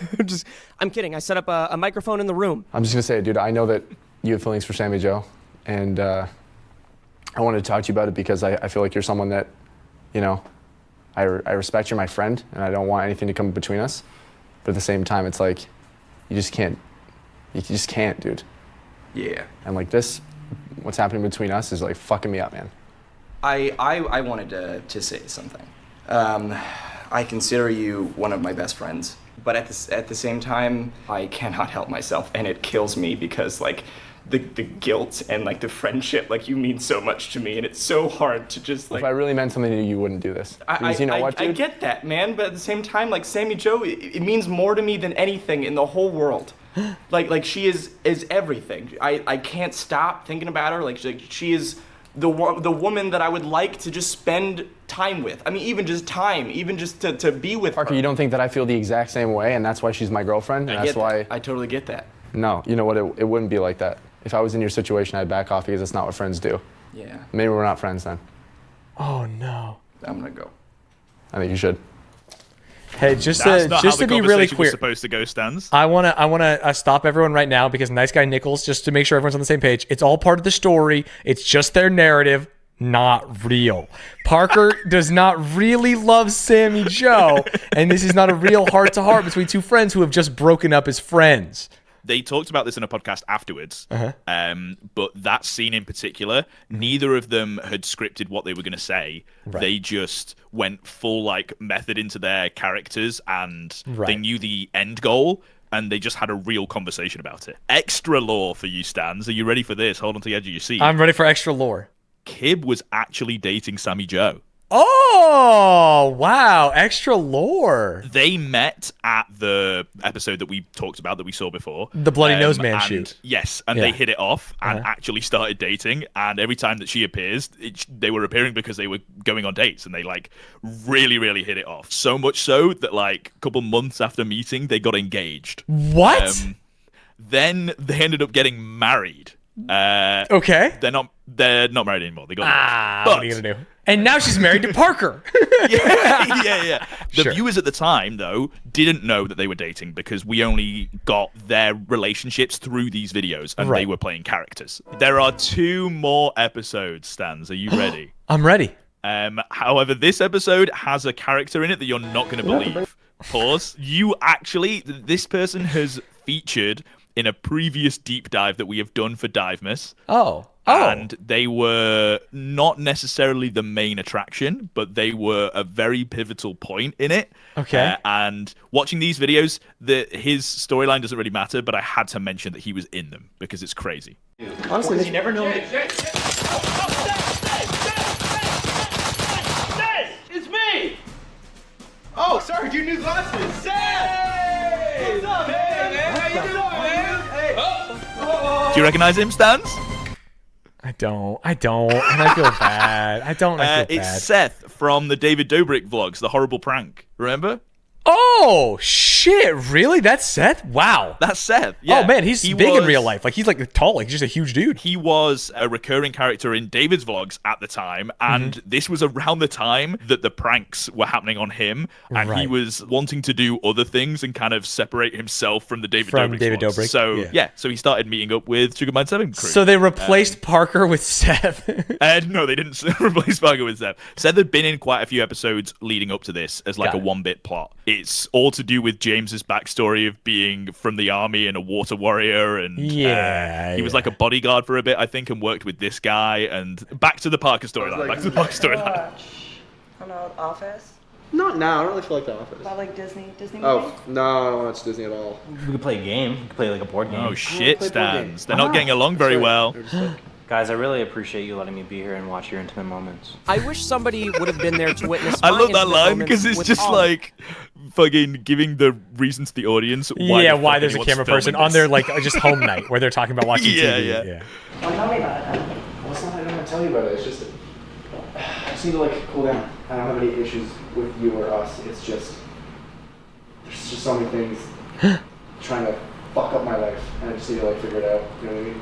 I'm kidding. I set up a microphone in the room. I'm just gonna say, dude, I know that you have feelings for Sammy Joe, and I wanted to talk to you about it because I feel like you're someone that, you know, I respect. You're my friend, and I don't want anything to come between us. But at the same time, it's like, you just can't, dude. Yeah. And like this, what's happening between us is like fucking me up, man. I wanted to say something. I consider you one of my best friends, but at the same time, I cannot help myself, and it kills me because like the guilt and like the friendship. Like you mean so much to me, and it's so hard to just like. If I really meant something to you, you wouldn't do this. Because you know what, dude? I get that, man, but at the same time, like Sammy Joe, it means more to me than anything in the whole world. Like she is everything. I can't stop thinking about her. Like she is the woman that I would like to just spend time with. I mean, even just time, even just to be with Parker, her. you don't think that I feel the exact same way, and that's why she's my girlfriend, and that's why. I totally get that. No, you know what? It wouldn't be like that. If I was in your situation, I'd back off because it's not what friends do. Yeah. Maybe we're not friends then. Oh no. I'm gonna go. I think you should. Hey, just That's not how to the be really conversation was clear, supposed to go, Stanz. I wanna stop everyone right now because nice guy Nichols, just to make sure everyone's on the same page. It's all part of the story. It's just their narrative, not real. Parker does not really love Sammy Joe, and this is not a real heart-to-heart between two friends who have just broken up as friends. They talked about this in a podcast afterwards, but that scene in particular, neither of them had scripted what they were going to say. Right. They just went full like method into their characters, and they knew the end goal, and they just had a real conversation about it. Extra lore for you, Stans. Are you ready for this? Hold on to the edge of your seat. I'm ready for extra lore. Kib was actually dating Sammy Joe. Oh, wow. Extra lore. They met at the episode that we talked about that we saw before. The Bloody Nose Man and, shoot. Yes, and they hit it off and actually started dating. And every time that she appears, they were appearing because they were going on dates, and they like really, really hit it off. So much so that like a couple months after meeting, they got engaged. What? Then they ended up getting married. Okay. They're not married anymore. They got married. What are you gonna do? And now she's married to Parker. yeah. The viewers at the time, though, didn't know that they were dating because we only got their relationships through these videos, and they were playing characters. There are 2 more episodes, Stans. Are you ready? I'm ready. However, this episode has a character in it that you're not going to believe. Pause. This person has featured in a previous deep dive that we have done for Divemas. Oh. And they were not necessarily the main attraction, but they were a very pivotal point in it. Okay. And watching these videos, his storyline doesn't really matter, but I had to mention that he was in them because it's crazy. Honestly, you never know. It's me! Oh, sorry, dude, new glasses. Hey! What's up, man? How you doing, man? Hey. Do you recognize him, Stans? I don't, and I feel bad. I feel It's bad. Seth from the David Dobrik vlogs, The Horrible Prank. Remember? Oh, shit, really? That's Seth? Wow. That's Seth, yeah. Oh, man, he's big in real life. Like, he's like tall, like, he's just a huge dude. He was a recurring character in David's vlogs at the time, and this was around the time that the pranks were happening on him, and he was wanting to do other things and kind of separate himself from the David Dobrik vlogs. So, so he started meeting up with Sugar Man 7 crew. So they replaced Parker with Seth? No, they didn't replace Parker with Seth. Seth had been in quite a few episodes leading up to this as like a one-bit plot. It's all to do with James's backstory of being from the army and a water warrior, and he was like a bodyguard for a bit, I think, and worked with this guy. And back to the Parker storyline. Back to the Parker storyline. On Office? Not now. I don't really feel like The Office. About like Disney movie? Oh, no, I don't watch Disney at all. We could play a game. We could play like a board game. Oh shit, Stans. They're not getting along very well. Guys, I really appreciate you letting me be here and watch your intimate moments. I wish somebody would have been there to witness. I my love that intimate line moments because it's with just all- like fucking giving the reason to the audience why there's a camera person on their like just home night where they're talking about watching TV. Well, tell me about it. Well, it's not that I don't want to tell you about it. It's just, I just need to like cool down. I don't have any issues with you or us. It's just, there's just so many things trying to fuck up my life, and I just need to like figure it out. You know what I mean?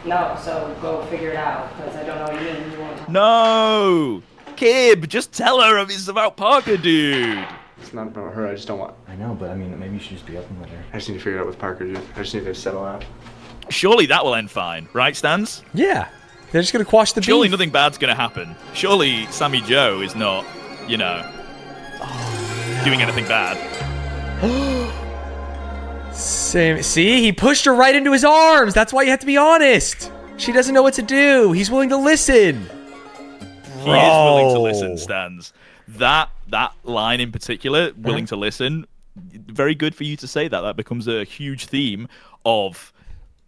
No, so go figure it out, because I don't know what you mean and you won't talk. No! Kib, just tell her it's about Parker, dude. It's not about her. I just don't want. I know, but I mean, maybe you should just be open with her. I just need to figure it out with Parker, dude. I just need to settle out. Surely that will end fine, right, Stans? Yeah. They're just going to quash the beef. Surely nothing bad's going to happen. Surely Sammy Joe is not, doing anything bad. See, he pushed her right into his arms. That's why you have to be honest. She doesn't know what to do. He's willing to listen. He is willing to listen, Stans. That line in particular, willing to listen, very good for you to say that. That becomes a huge theme of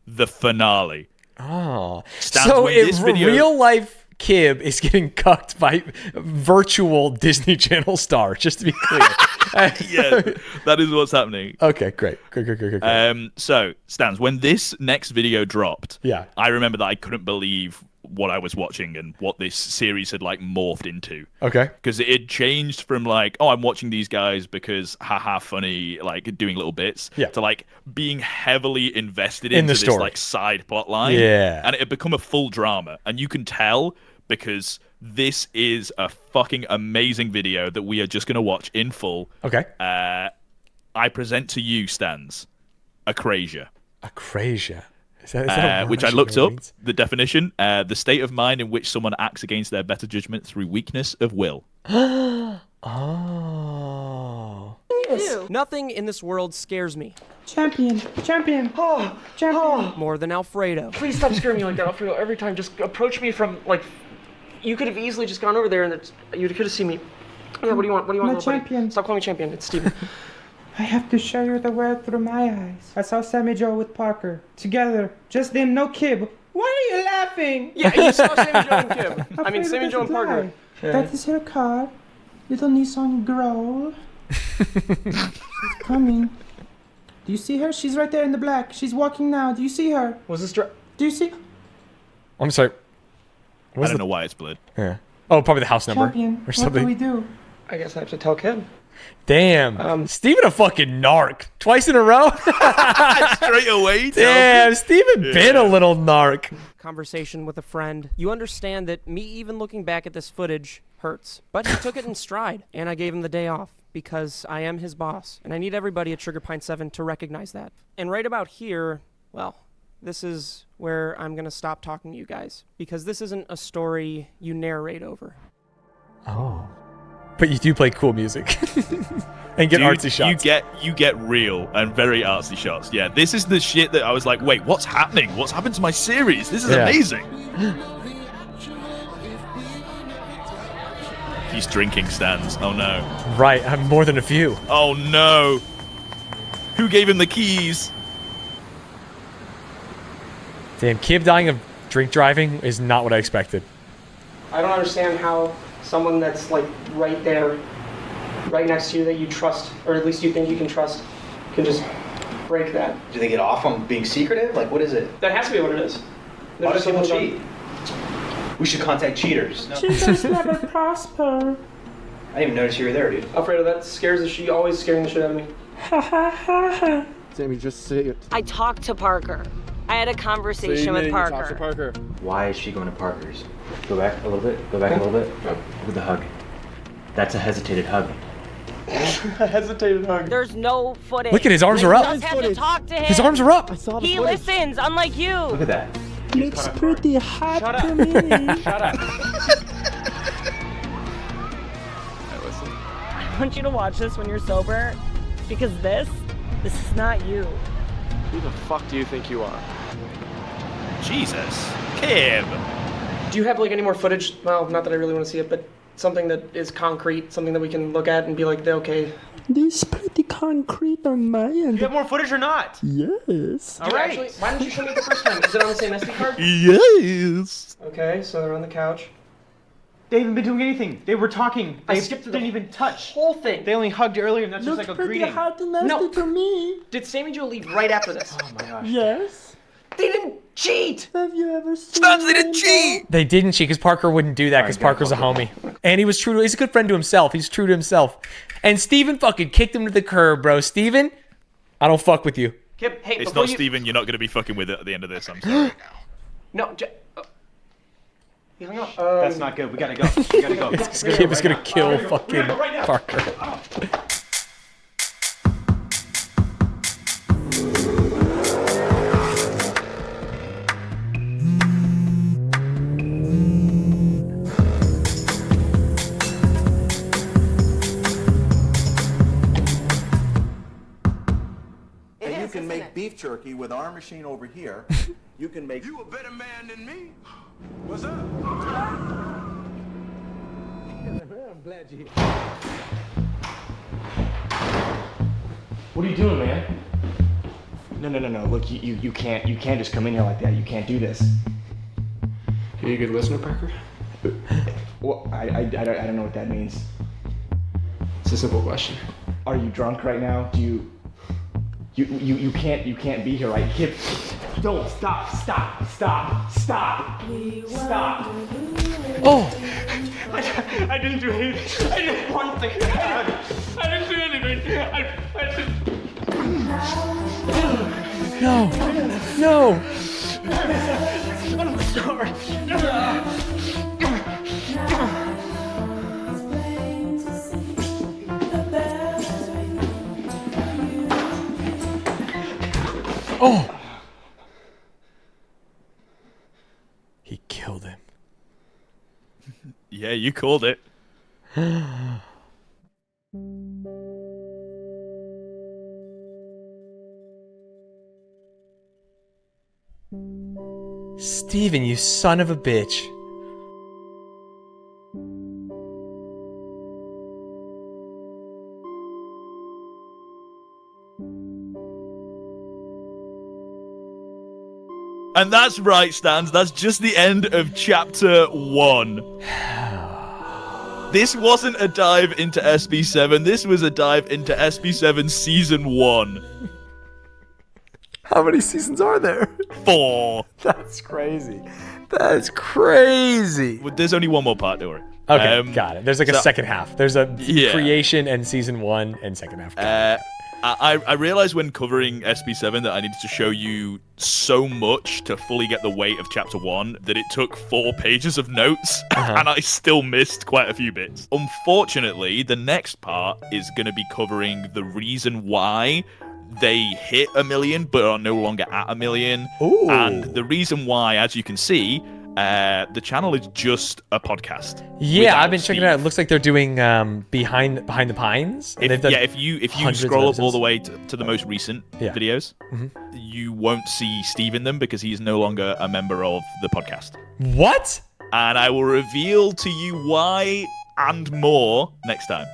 the finale. Oh. Stanz, So when this video- real life Kib is getting cucked by virtual Disney Channel star, just to be clear. Yeah, that is what's happening. Okay, great. Great. So, Stanz, when this next video dropped, Yeah. I remember that I couldn't believe what I was watching and what this series had like morphed into. Okay. Because it had changed from like, oh, I'm watching these guys because haha funny, like doing little bits, to like being heavily invested In into the this story. like side plot line. Yeah. And it had become a full drama. And you can tell because this is a fucking amazing video that we are just going to watch in full. Okay. I present to you, Stanz, acrasia. Acrasia. Is that a word which I should looked know up, means? the definition, the state of mind in which someone acts against their better judgment through weakness of will. Oh. Nothing in this world scares me Champion. Champion. Oh, Champion. more than Alfredo. Please stop scaring me like that, Alfredo. Every time, just approach me from like. You could have easily just gone over there, and you could have seen me. Yeah, what do you want? What do you want, My little buddy? champion. Stop calling me champion. It's Steven. I have to show you the world through my eyes. I saw Sammy Joe with Parker. Together. Just them, no Kib. Why are you laughing? Yeah, you saw Sammy Joe and Kib. I mean, Alfredo Sammy Joe and doesn't Parker. lie. That is her car. Little Nissan Growl. She's coming. Do you see her? She's right there in the black. She's walking now. Do you see her? Was this Do you see? I'm sorry. I don't know why it's blurred. Yeah. Oh, probably the house number Champion. or something. What do we do? I guess I have to tell Kib. Damn. Steven a fucking narc. Twice in a row? Straight away. Damn, Steven been a little narc. Conversation with a friend. You understand that me even looking back at this footage hurts. But he took it in stride, and I gave him the day off because I am his boss, and I need everybody at Sugar Pine 7 to recognize that. And right about here, well, this is where I'm going to stop talking to you guys because this isn't a story you narrate over. Oh. But you do play cool music and get Dude, artsy shots. You get real and very artsy shots. Yeah, this is the shit that I was like, wait, what's happening? What's happened to my series? This is amazing. He's drinking, Stanz. Oh no. Right, I have more than a few. Oh no. Who gave him the keys? Damn, Kib dying of drink driving is not what I expected. I don't understand how someone that's like right there, right next to you that you trust, or at least you think you can trust, can just break that. Do they get off on being secretive? Like, what is it? That has to be what it is. Why There's do people someone cheat? We should contact cheaters. No. Cheaters never prosper. I didn't even notice you were there, dude. Alfredo, that scares the shit. Always scaring the shit out of me. Ha ha ha ha. Sammy, just say it. I talked to Parker. I had a conversation with Parker. Why is she going to Parker's? Go back a little bit. Go back a little bit. Look at the hug. That's a hesitated hug. A hesitated hug. There's no footage. Look at his arms are You up. just have to talk to him. His arms are up. He listens, unlike you. Look at that. Looks pretty hot Shut to up. me. Shut up. I want you to watch this when you're sober, because this is not you. Who the fuck do you think you are? Jesus. Kib. Do you have like any more footage? Well, not that I really want to see it, but something that is concrete, something that we can look at and be like, okay. This is pretty concrete on my end. You have more footage or not? Yes. All right. Actually, why didn't you show me the first time? Is it on the same SD card? Yes. Okay, so they're on the couch. They haven't been doing anything. They were talking. I They skipped the didn't even touch. whole thing. They only hugged earlier, and that's Looks just like a pretty greeting. hot and nasty No. to me. Did Sammy Joe leave right after this? Oh my gosh. Yes. They didn't cheat! Have you ever seen Stanz, they didn't cheat. They didn't cheat because Parker wouldn't do that because Parker's a homie. And he was true to, he's a good friend to himself. He's true to himself. And Steven fucking kicked him to the curb, bro. Steven, I don't fuck with you. Kip, hey, It's before not you... Steven. You're not going to be fucking with it at the end of this. I'm sorry. No, he hung up. That's not good. We gotta go. We gotta go. Kib is gonna kill fucking Parker. And you can make beef jerky with our machine over here. You can make. You a better man than me. What's up? I'm glad you're here. What are you doing, man? No. Look, you can't just come in here like that. You can't do this. Are you a good listener, Parker? Well, I don't know what that means. It's a simple question. Are you drunk right now? Do you can't be here, right? Kip, don't stop. Oh! I didn't do anything. I did one thing. I didn't do anything. I just. No! I'm sorry. Oh! He killed him. Yeah, you called it. Steven, you son of a bitch. And that's right, Stanz. That's just the end of chapter 1. This wasn't a dive into SB7. This was a dive into SB7 Season 1. How many seasons are there? 4. That's crazy. That's crazy. Well, there's only one more part, don't worry. Okay, got it. There's like a second half. There's a Yeah. creation and Season 1 and second half. I realized when covering SB7 that I needed to show you so much to fully get the weight of chapter 1 that it took 4 pages of notes, and I still missed quite a few bits. Unfortunately, the next part is going to be covering the reason why they hit 1 million but are no longer at 1 million. Ooh. And the reason why, as you can see, the channel is just a podcast. Yeah, I've been checking it out. It looks like they're doing behind the pines. And If you scroll up all the way to the most recent Yeah. videos, you won't see Steve in them because he's no longer a member of the podcast. What? And I will reveal to you why and more next time.